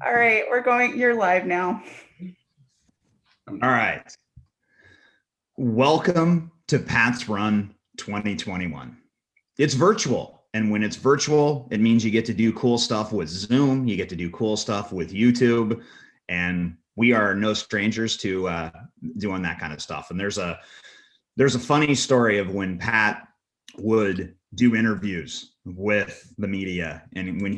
All right, you're live now. All right. Welcome to Pat's Run 2021. It's virtual. And when it's virtual, it means you get to do cool stuff with Zoom. You get to do cool stuff with YouTube. And we are no strangers to doing that kind of stuff. And there's a funny story of when Pat would do interviews with the media, and when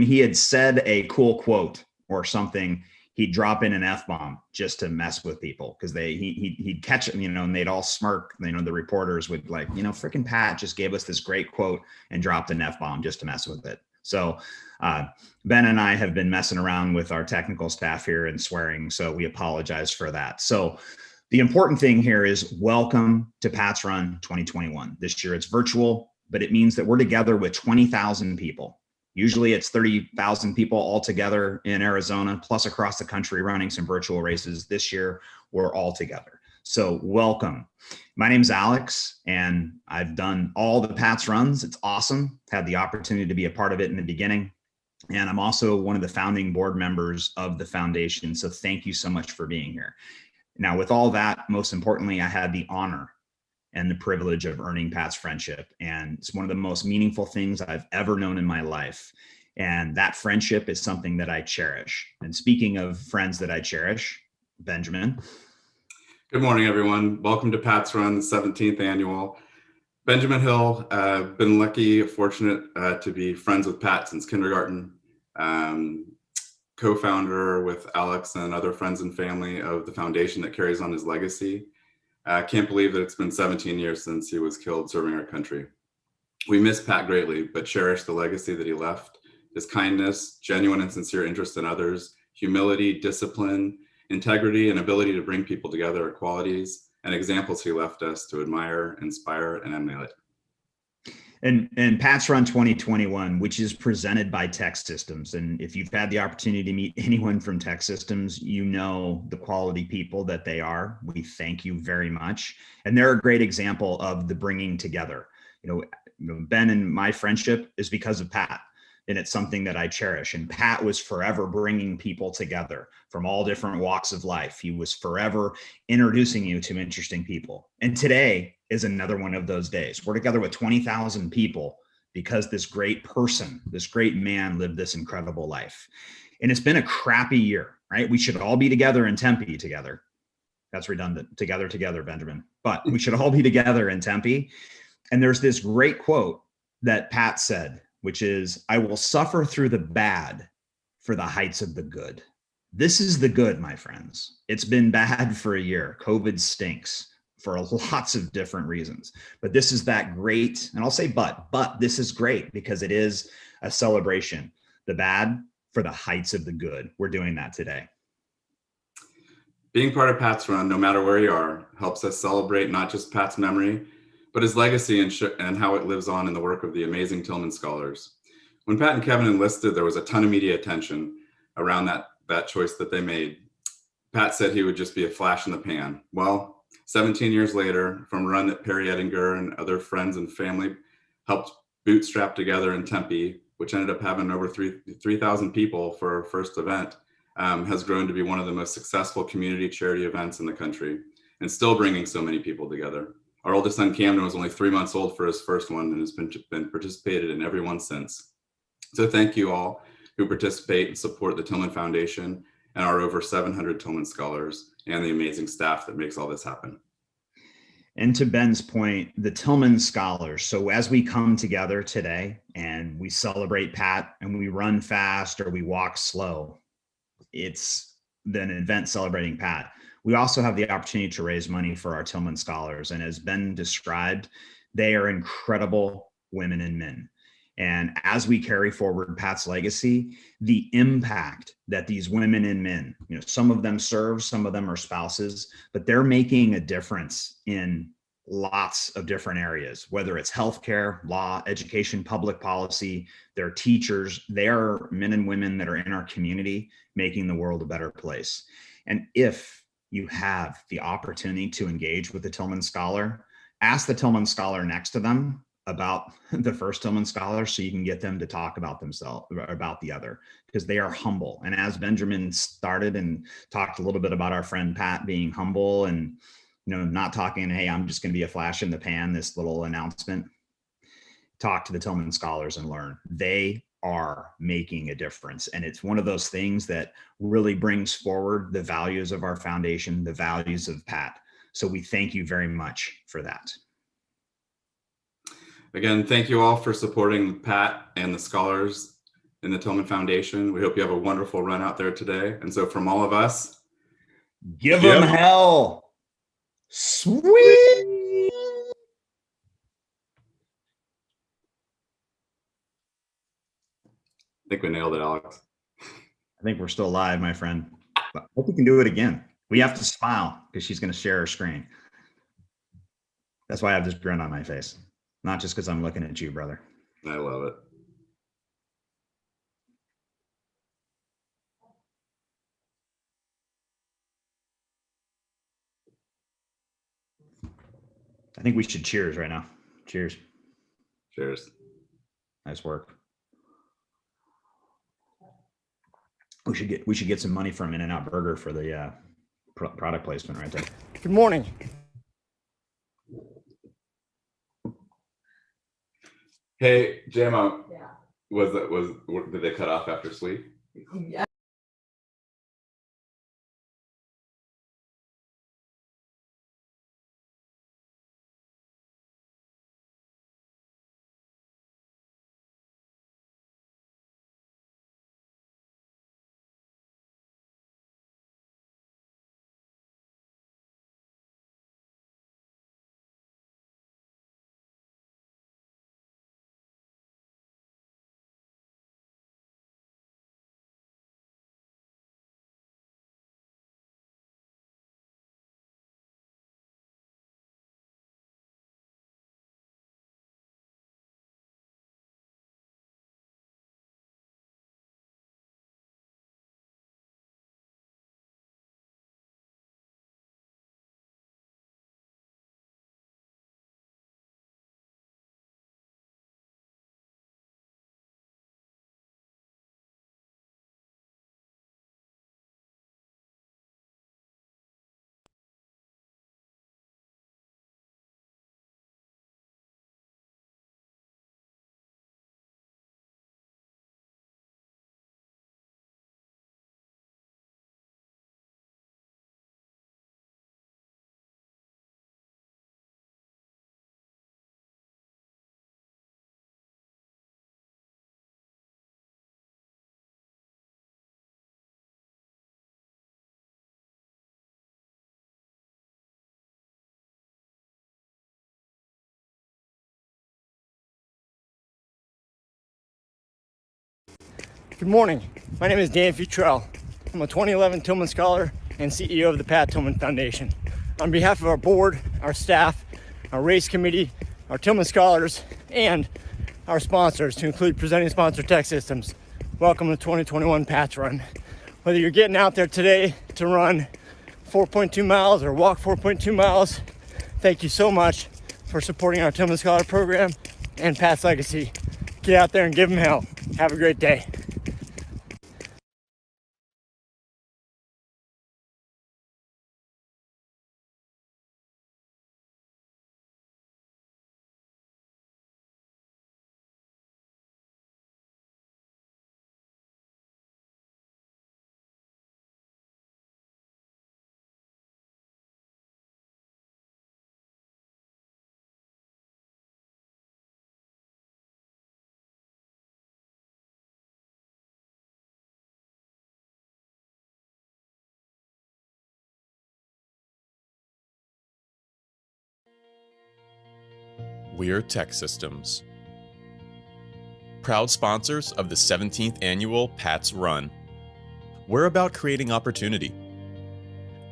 he had said a cool quote or something, he'd drop in an F-bomb just to mess with people, because he'd catch them, and they'd all smirk. The reporters would freaking Pat just gave us this great quote and dropped an F-bomb just to mess with it. So Ben and I have been messing around with our technical staff here and swearing, so we apologize for that. So the important thing here is welcome to Pat's Run 2021. This year it's virtual, but it means that we're together with 20,000 people. Usually it's 30,000 people all together in Arizona, plus across the country running some virtual races. This year we're all together. So welcome. My name's Alex, and I've done all the Pat's Runs. It's awesome. Had the opportunity to be a part of it in the beginning. And I'm also one of the founding board members of the foundation. So thank you so much for being here. Now, with all that, most importantly, I had the honor and the privilege of earning Pat's friendship. And it's one of the most meaningful things I've ever known in my life. And that friendship is something that I cherish. And speaking of friends that I cherish, Benjamin. Good morning, everyone. Welcome to Pat's Run, the 17th annual. Benjamin Hill, been lucky, fortunate to be friends with Pat since kindergarten. Co-founder with Alex and other friends and family of the foundation that carries on his legacy. I can't believe that it's been 17 years since he was killed serving our country. We miss Pat greatly, but cherish the legacy that he left. His kindness, genuine and sincere interest in others, humility, discipline, integrity, and ability to bring people together are qualities and examples he left us to admire, inspire, and emulate. And Pat's Run 2021, which is presented by Tech Systems. And if you've had the opportunity to meet anyone from Tech Systems, you know the quality people that they are. We thank you very much. And they're a great example of the bringing together. Ben and my friendship is because of Pat. And it's something that I cherish. And Pat was forever bringing people together from all different walks of life. He was forever introducing you to interesting people. And today is another one of those days. We're together with 20,000 people because this great person, this great man lived this incredible life. And it's been a crappy year, right? We should all be together in Tempe together. That's redundant. Together, Benjamin. But we should all be together in Tempe. And there's this great quote that Pat said, which is, "I will suffer through the bad for the heights of the good." This is the good, my friends. It's been bad for a year. COVID stinks for lots of different reasons. But this is that great, and I'll say but this is great because it is a celebration. The bad for the heights of the good. We're doing that today. Being part of Pat's Run, no matter where you are, helps us celebrate not just Pat's memory, but his legacy and how it lives on in the work of the amazing Tillman Scholars. When Pat and Kevin enlisted, there was a ton of media attention around that choice that they made. Pat said he would just be a flash in the pan. Well, 17 years later, from a run that Perry Edinger and other friends and family helped bootstrap together in Tempe, which ended up having over 3,000 people for our first event, has grown to be one of the most successful community charity events in the country, and still bringing so many people together. Our oldest son, Camden, was only 3 months old for his first one and has been participated in every one since. So thank you all who participate and support the Tillman Foundation and our over 700 Tillman Scholars and the amazing staff that makes all this happen. And to Ben's point, the Tillman Scholars. So as we come together today and we celebrate Pat and we run fast or we walk slow, it's an event celebrating Pat. We also have the opportunity to raise money for our Tillman Scholars. And as Ben described, they are incredible women and men. And as we carry forward Pat's legacy, the impact that these women and men, some of them serve, some of them are spouses, but they're making a difference in lots of different areas, whether it's healthcare, law, education, public policy, they're teachers, they are men and women that are in our community making the world a better place. And if you have the opportunity to engage with the Tillman Scholar, ask the Tillman Scholar next to them about the first Tillman Scholars so you can get them to talk about themselves, about the other, because they are humble. And as Benjamin started and talked a little bit about our friend Pat being humble and, not talking, hey, I'm just going to be a flash in the pan, this little announcement. Talk to the Tillman Scholars and learn. They are making a difference. And it's one of those things that really brings forward the values of our foundation, the values of Pat. So we thank you very much for that. Again, thank you all for supporting Pat and the scholars in the Tillman Foundation. We hope you have a wonderful run out there today. And so from all of us, give them hell. Sweet. I think we nailed it, Alex. I think we're still live, my friend. But I hope we can do it again. We have to smile because she's going to share her screen. That's why I have this grin on my face. Not just because I'm looking at you, brother. I love it. I think we should cheers right now. Cheers. Cheers. Nice work. We should get some money from In-N-Out Burger for the product placement right there. Good morning. Hey, JMO. Yeah. Did they cut off after sleep? Yeah. Good morning. My name is Dan Futrell. I'm a 2011 Tillman Scholar and CEO of the Pat Tillman Foundation. On behalf of our board, our staff, our race committee, our Tillman Scholars, and our sponsors, to include presenting sponsor Tech Systems, welcome to 2021 Pat's Run. Whether you're getting out there today to run 4.2 miles or walk 4.2 miles, thank you so much for supporting our Tillman Scholar program and Pat's legacy. Get out there and give them hell. Have a great day. We're Tech Systems, proud sponsors of the 17th annual Pat's Run. We're about creating opportunity.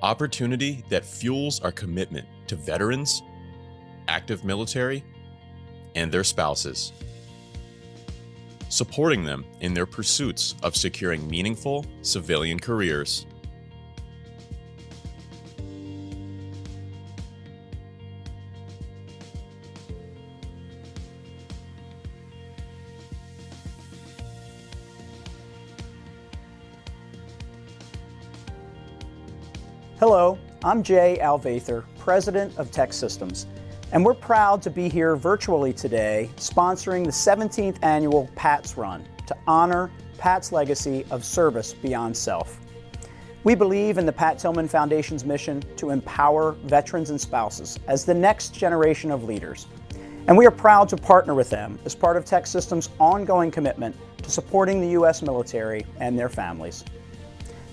Opportunity that fuels our commitment to veterans, active military, and their spouses. Supporting them in their pursuits of securing meaningful civilian careers. Hello, I'm Jay Alvather, President of Tech Systems, and we're proud to be here virtually today sponsoring the 17th annual PATS Run to honor Pat's legacy of service beyond self. We believe in the Pat Tillman Foundation's mission to empower veterans and spouses as the next generation of leaders. And we are proud to partner with them as part of Tech Systems' ongoing commitment to supporting the U.S. military and their families.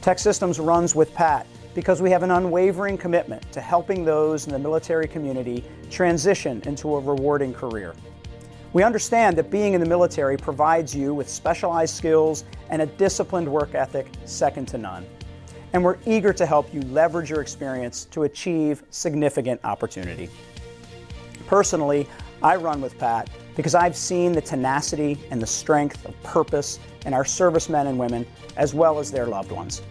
Tech Systems runs with Pat because we have an unwavering commitment to helping those in the military community transition into a rewarding career. We understand that being in the military provides you with specialized skills and a disciplined work ethic second to none. And we're eager to help you leverage your experience to achieve significant opportunity. Personally, I run with Pat because I've seen the tenacity and the strength of purpose in our servicemen and women, as well as their loved ones.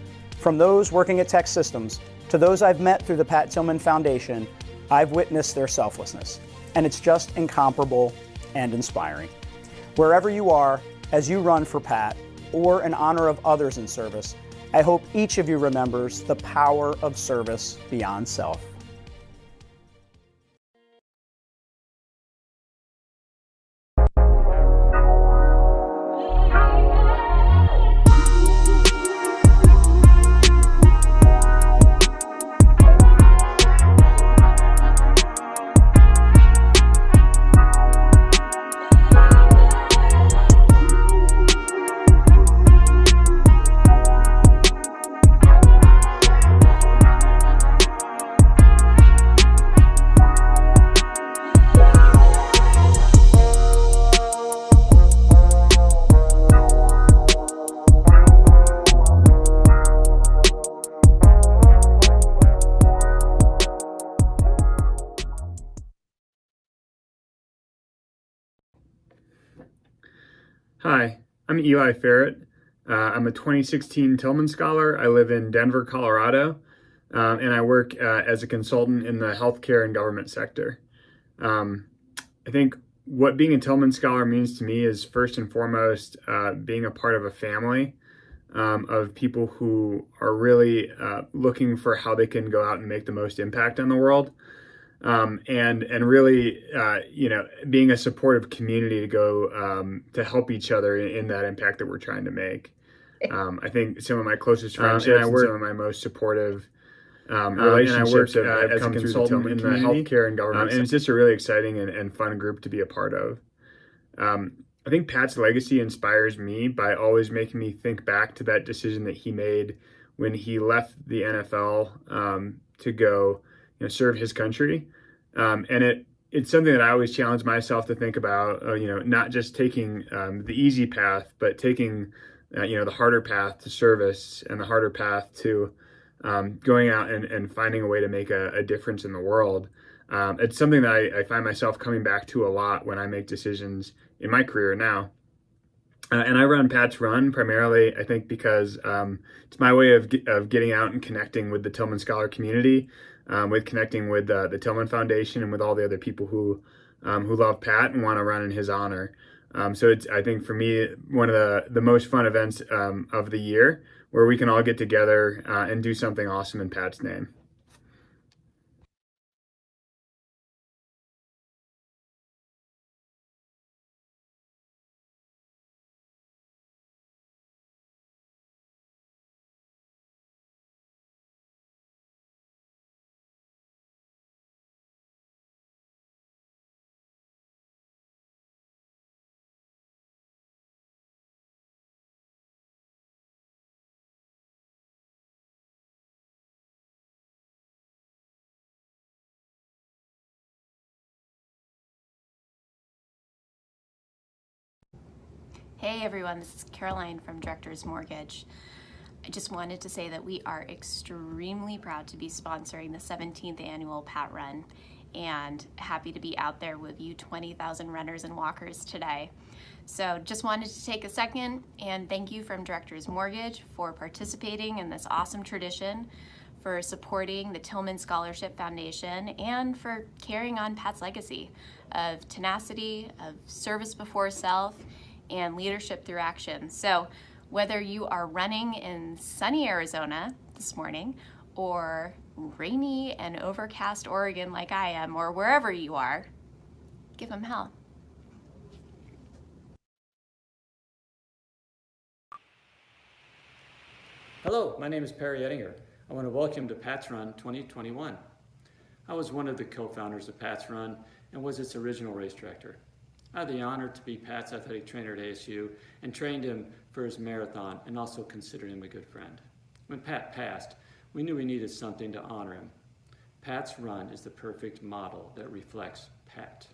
From those working at Tech Systems to those I've met through the Pat Tillman Foundation, I've witnessed their selflessness, and it's just incomparable and inspiring. Wherever you are, as you run for Pat or in honor of others in service, I hope each of you remembers the power of service beyond self. Hi, I'm Eli Ferret. I'm a 2016 Tillman Scholar. I live in Denver, Colorado, and I work as a consultant in the healthcare and government sector. I think what being a Tillman Scholar means to me is first and foremost being a part of a family of people who are really looking for how they can go out and make the most impact on the world. And really, being a supportive community to go to help each other in that impact that we're trying to make. I think some of my closest friendships and some of my most supportive relationships have come through the Tillman community, in the healthcare and government, and it's just a really exciting and fun group to be a part of. I think Pat's legacy inspires me by always making me think back to that decision that he made when he left the NFL to go serve his country. And it's something that I always challenge myself to think about, not just taking the easy path, but taking, the harder path to service and the harder path to going out and finding a way to make a difference in the world. It's something that I find myself coming back to a lot when I make decisions in my career now. And I run Pat's Run primarily, I think, because it's my way of getting out and connecting with the Tillman Scholar community, with connecting with the Tillman Foundation and with all the other people who love Pat and want to run in his honor. So it's, I think, for me, one of the most fun events of the year, where we can all get together and do something awesome in Pat's name. Hey everyone, this is Caroline from Director's Mortgage. I just wanted to say that we are extremely proud to be sponsoring the 17th annual Pat Run and happy to be out there with you 20,000 runners and walkers today. So just wanted to take a second and thank you from Director's Mortgage for participating in this awesome tradition, for supporting the Tillman Scholarship Foundation, and for carrying on Pat's legacy of tenacity, of service before self, and leadership through action. So whether you are running in sunny Arizona this morning or rainy and overcast Oregon like I am, or wherever you are, give them hell. Hello, my name is Perry Ettinger. I want to welcome to Pat's Run 2021. I was one of the co-founders of Pat's Run and was its original race director. I had the honor to be Pat's athletic trainer at ASU and trained him for his marathon and also considered him a good friend. When Pat passed, we knew we needed something to honor him. Pat's Run is the perfect model that reflects Pat.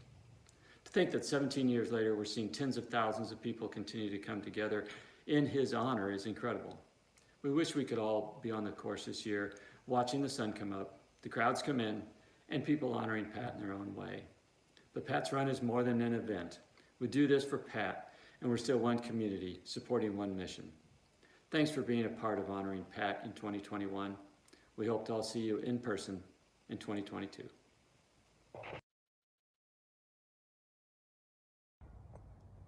To think that 17 years later, we're seeing tens of thousands of people continue to come together in his honor is incredible. We wish we could all be on the course this year, watching the sun come up, the crowds come in, and people honoring Pat in their own way. But Pat's Run is more than an event. We do this for Pat, and we're still one community, supporting one mission. Thanks for being a part of honoring Pat in 2021. We hope to all see you in person in 2022.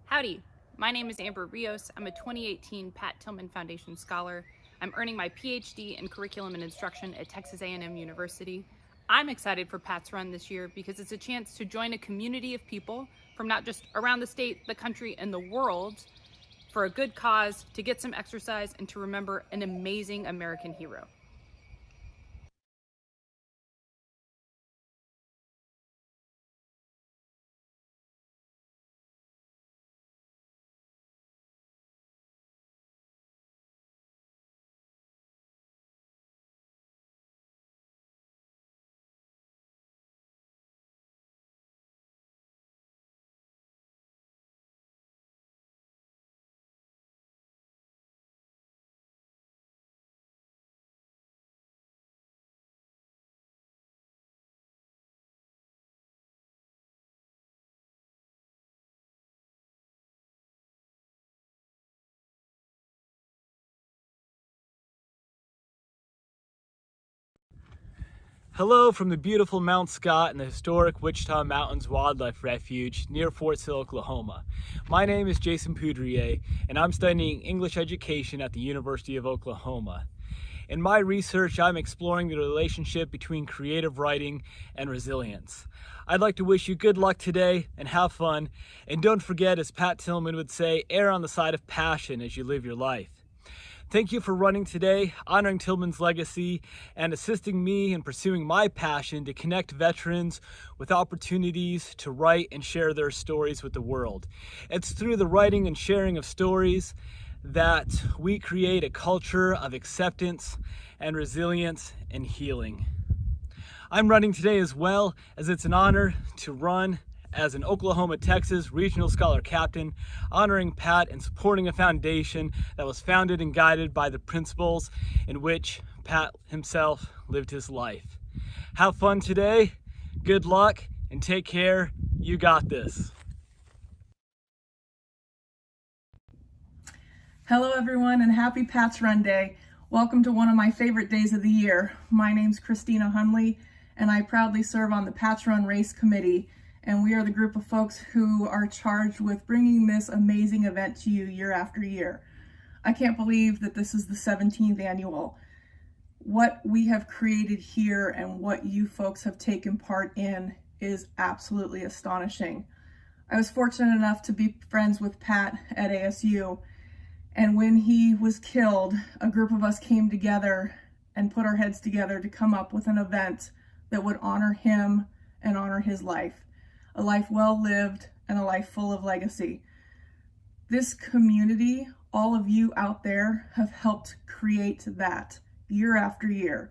Howdy, my name is Amber Rios. I'm a 2018 Pat Tillman Foundation Scholar. I'm earning my PhD in Curriculum and Instruction at Texas A&M University. I'm excited for Pat's Run this year because it's a chance to join a community of people from not just around the state, the country, and the world for a good cause, to get some exercise, and to remember an amazing American hero. Hello from the beautiful Mount Scott and the historic Wichita Mountains Wildlife Refuge near Fort Sill, Oklahoma. My name is Jason Poudrier, and I'm studying English education at the University of Oklahoma. In my research, I'm exploring the relationship between creative writing and resilience. I'd like to wish you good luck today and have fun, and don't forget, as Pat Tillman would say, err on the side of passion as you live your life. Thank you for running today, honoring Tillman's legacy, and assisting me in pursuing my passion to connect veterans with opportunities to write and share their stories with the world. It's through the writing and sharing of stories that we create a culture of acceptance and resilience and healing. I'm running today as well, as it's an honor to run as an Oklahoma, Texas Regional Scholar Captain, honoring Pat and supporting a foundation that was founded and guided by the principles in which Pat himself lived his life. Have fun today, good luck, and take care. You got this. Hello, everyone, and happy Pat's Run Day. Welcome to one of my favorite days of the year. My name's Christina Hunley, and I proudly serve on the Pat's Run Race Committee. And we are the group of folks who are charged with bringing this amazing event to you year after year. I can't believe that this is the 17th annual. What we have created here and what you folks have taken part in is absolutely astonishing. I was fortunate enough to be friends with Pat at ASU, and when he was killed, a group of us came together and put our heads together to come up with an event that would honor him and honor his life. A life well lived and a life full of legacy. This community, all of you out there, have helped create that year after year.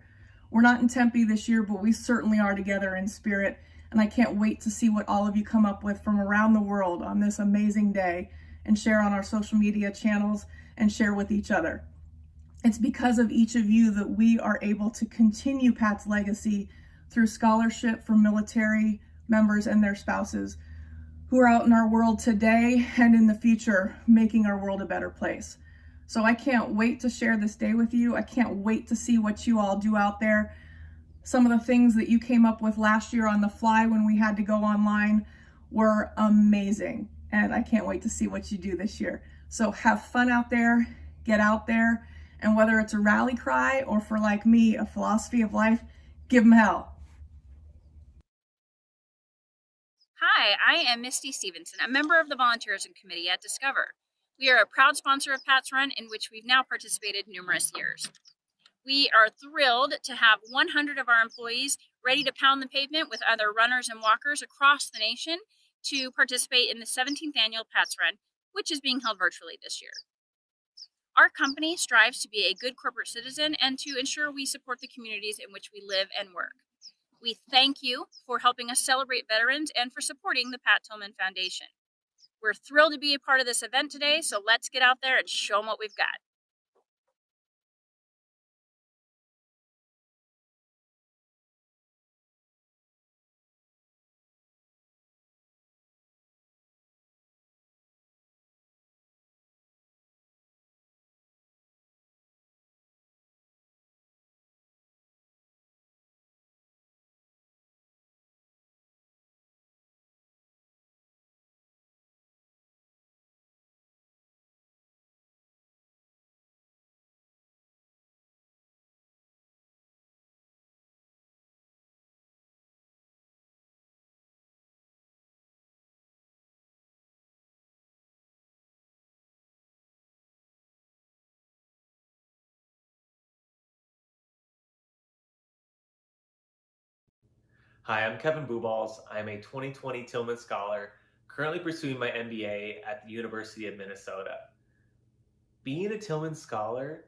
We're not in Tempe this year, but we certainly are together in spirit, and I can't wait to see what all of you come up with from around the world on this amazing day and share on our social media channels and share with each other. It's because of each of you that we are able to continue Pat's legacy through scholarship for military members and their spouses who are out in our world today and in the future, making our world a better place. So I can't wait to share this day with you. I can't wait to see what you all do out there. Some of the things that you came up with last year on the fly when we had to go online were amazing. And I can't wait to see what you do this year. So have fun out there, get out there, and whether it's a rally cry or for like me, a philosophy of life, Give them hell. Hi, I am Misty Stevenson, a member of the Volunteerism Committee at Discover. We are a proud sponsor of Pat's Run, in which we've now participated numerous years. We are thrilled to have 100 of our employees ready to pound the pavement with other runners and walkers across the nation to participate in the 17th annual Pat's Run, which is being held virtually this year. Our company strives to be a good corporate citizen and to ensure we support the communities in which we live and work. We thank you for helping us celebrate veterans and for supporting the Pat Tillman Foundation. We're thrilled to be a part of this event today, so let's get out there and show them what we've got. Hi, I'm Kevin Booballs. I'm a 2020 Tillman Scholar, currently pursuing my MBA at the University of Minnesota. Being a Tillman Scholar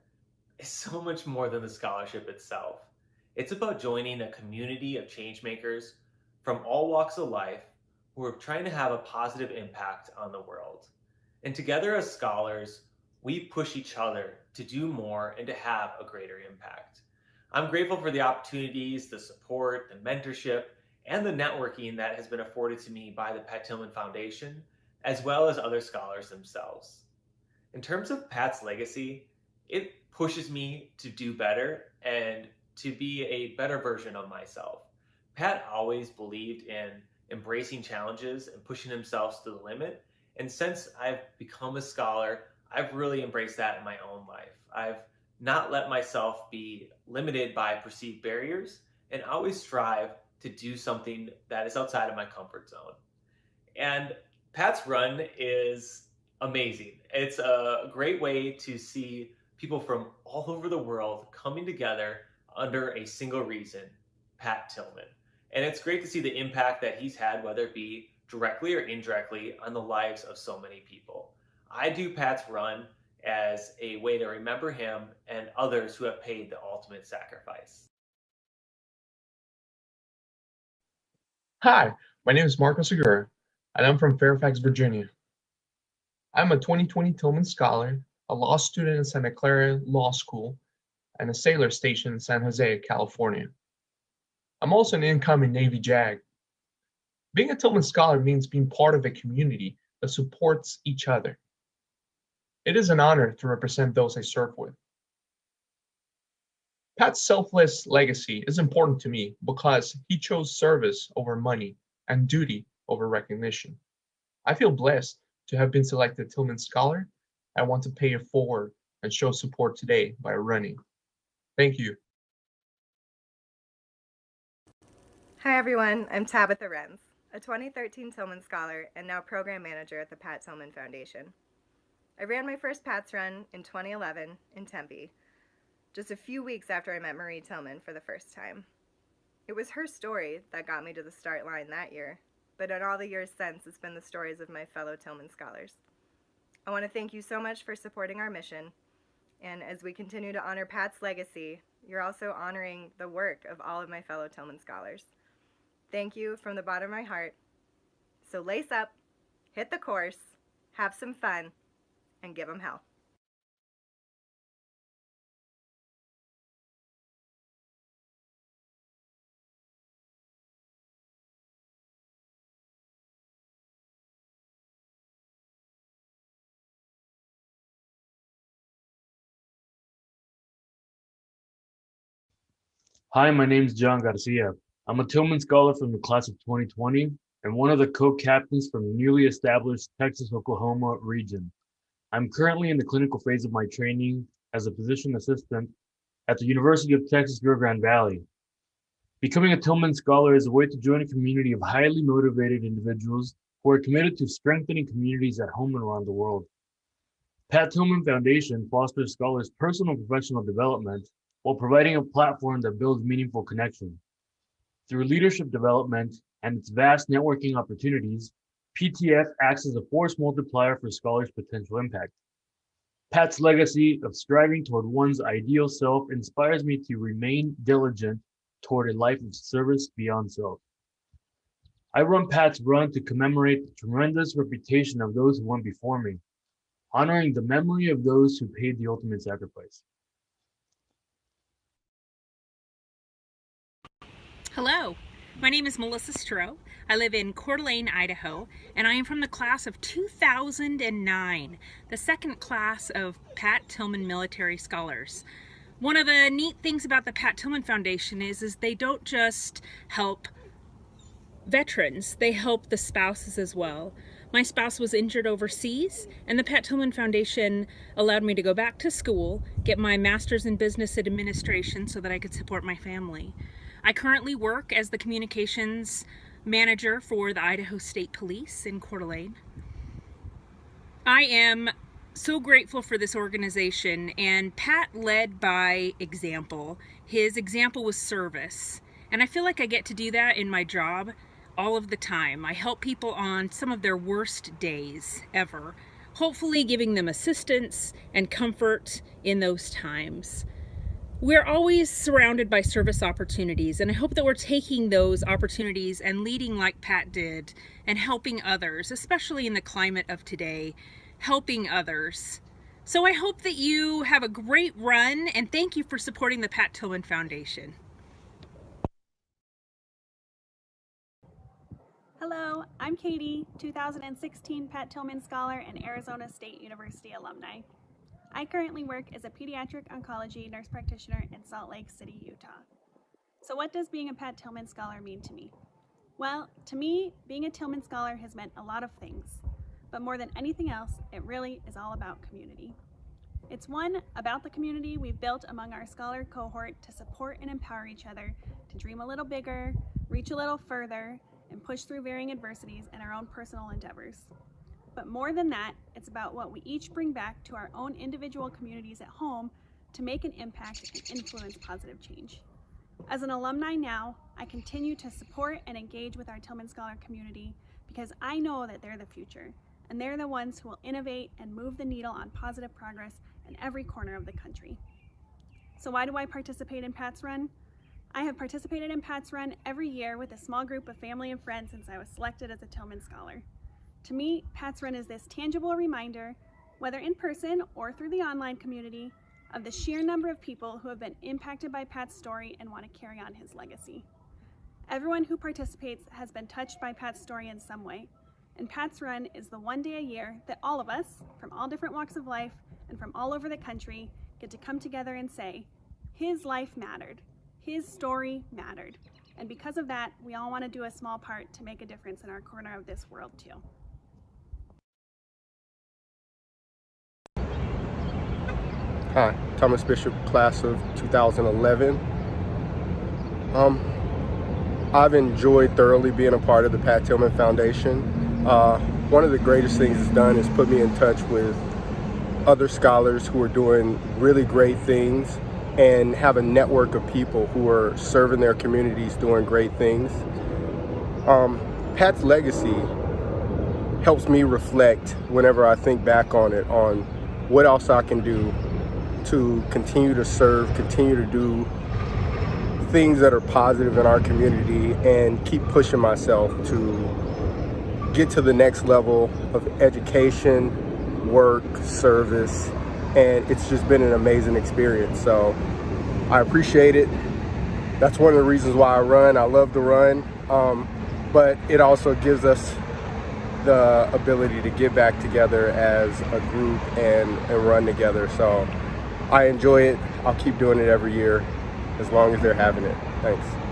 is so much more than the scholarship itself. It's about joining a community of changemakers from all walks of life who are trying to have a positive impact on the world. And together as scholars, we push each other to do more and to have a greater impact. I'm grateful for the opportunities, the support, the mentorship, and the networking that has been afforded to me by the Pat Tillman Foundation, as well as other scholars themselves. In terms of Pat's legacy, it pushes me to do better and to be a better version of myself. Pat always believed in embracing challenges and pushing himself to the limit. And since I've become a scholar, I've really embraced that in my own life. I've not let myself be limited by perceived barriers and always strive to do something that is outside of my comfort zone. And Pat's Run is amazing. It's a great way to see people from all over the world coming together under a single reason, Pat Tillman. And it's great to see the impact that he's had, whether it be directly or indirectly, on the lives of so many people. I do Pat's Run as a way to remember him and others who have paid the ultimate sacrifice. Hi, my name is Marco Segura, and I'm from Fairfax, Virginia. I'm a 2020 Tillman Scholar, a law student in Santa Clara Law School, and a sailor stationed in San Jose, California. I'm also an incoming Navy JAG. Being a Tillman Scholar means being part of a community that supports each other. It is an honor to represent those I serve with. Pat's selfless legacy is important to me because he chose service over money and duty over recognition. I feel blessed to have been selected Tillman Scholar. I want to pay it forward and show support today by running. Thank you. Hi everyone, I'm Tabitha Renz, a 2013 Tillman Scholar and now Program Manager at the Pat Tillman Foundation. I ran my first Pat's Run in 2011 in Tempe, just a few weeks after I met Marie Tillman for the first time. It was her story that got me to the start line that year, but in all the years since, it's been the stories of my fellow Tillman Scholars. I want to thank you so much for supporting our mission, and as we continue to honor Pat's legacy, you're also honoring the work of all of my fellow Tillman Scholars. Thank you from the bottom of my heart. So lace up, hit the course, have some fun, and give them hell. Hi, my name is John Garcia. I'm a Tillman Scholar from the class of 2020 and one of the co-captains from the newly established Texas-Oklahoma region. I'm currently in the clinical phase of my training as a physician assistant at the University of Texas Rio Grande Valley. Becoming a Tillman Scholar is a way to join a community of highly motivated individuals who are committed to strengthening communities at home and around the world. Pat Tillman Foundation fosters scholars' personal and professional development while providing a platform that builds meaningful connection. Through leadership development and its vast networking opportunities, PTF acts as a force multiplier for scholars' potential impact. Pat's legacy of striving toward one's ideal self inspires me to remain diligent toward a life of service beyond self. I run Pat's Run to commemorate the tremendous reputation of those who went before me, honoring the memory of those who paid the ultimate sacrifice. Hello, my name is Melissa Stroh. I live in Coeur d'Alene, Idaho, and I am from the class of 2009, the second class of Pat Tillman Military Scholars. One of the neat things about the Pat Tillman Foundation is they don't just help veterans, they help the spouses as well. My spouse was injured overseas, and the Pat Tillman Foundation allowed me to go back to school, get my master's in business administration so that I could support my family. I currently work as the communications manager for the Idaho State Police in Coeur d'Alene. I am so grateful for this organization, and Pat led by example. His example was service, and I feel like I get to do that in my job all of the time. I help people on some of their worst days ever, hopefully giving them assistance and comfort in those times. We're always surrounded by service opportunities, and I hope that we're taking those opportunities and leading like Pat did and helping others, especially in the climate of today, helping others. So I hope that you have a great run, and thank you for supporting the Pat Tillman Foundation. Hello, I'm Katie, 2016 Pat Tillman Scholar and Arizona State University alumni. I currently work as a pediatric oncology nurse practitioner in Salt Lake City, Utah. So what does being a Pat Tillman Scholar mean to me? Well, to me, being a Tillman Scholar has meant a lot of things, but more than anything else, it really is all about community. It's one, about the community we've built among our scholar cohort to support and empower each other to dream a little bigger, reach a little further, and push through varying adversities in our own personal endeavors. But more than that, it's about what we each bring back to our own individual communities at home to make an impact and influence positive change. As an alumni now, I continue to support and engage with our Tillman Scholar community because I know that they're the future, and they're the ones who will innovate and move the needle on positive progress in every corner of the country. So why do I participate in Pat's Run? I have participated in Pat's Run every year with a small group of family and friends since I was selected as a Tillman Scholar. To me, Pat's Run is this tangible reminder, whether in person or through the online community, of the sheer number of people who have been impacted by Pat's story and want to carry on his legacy. Everyone who participates has been touched by Pat's story in some way, and Pat's Run is the one day a year that all of us, from all different walks of life and from all over the country, get to come together and say, his life mattered, his story mattered, and because of that, we all want to do a small part to make a difference in our corner of this world too. Hi, Thomas Bishop, class of 2011. I've enjoyed thoroughly being a part of the Pat Tillman Foundation. One of the greatest things it's done is put me in touch with other scholars who are doing really great things and have a network of people who are serving their communities doing great things. Pat's legacy helps me reflect whenever I think back on it, on what else I can do to continue to serve, continue to do things that are positive in our community, and keep pushing myself to get to the next level of education, work, service, and it's just been an amazing experience. So I appreciate it. That's one of the reasons why I run. I love to run, but it also gives us the ability to get back together as a group and run together. So I enjoy it. I'll keep doing it every year as long as they're having it. Thanks.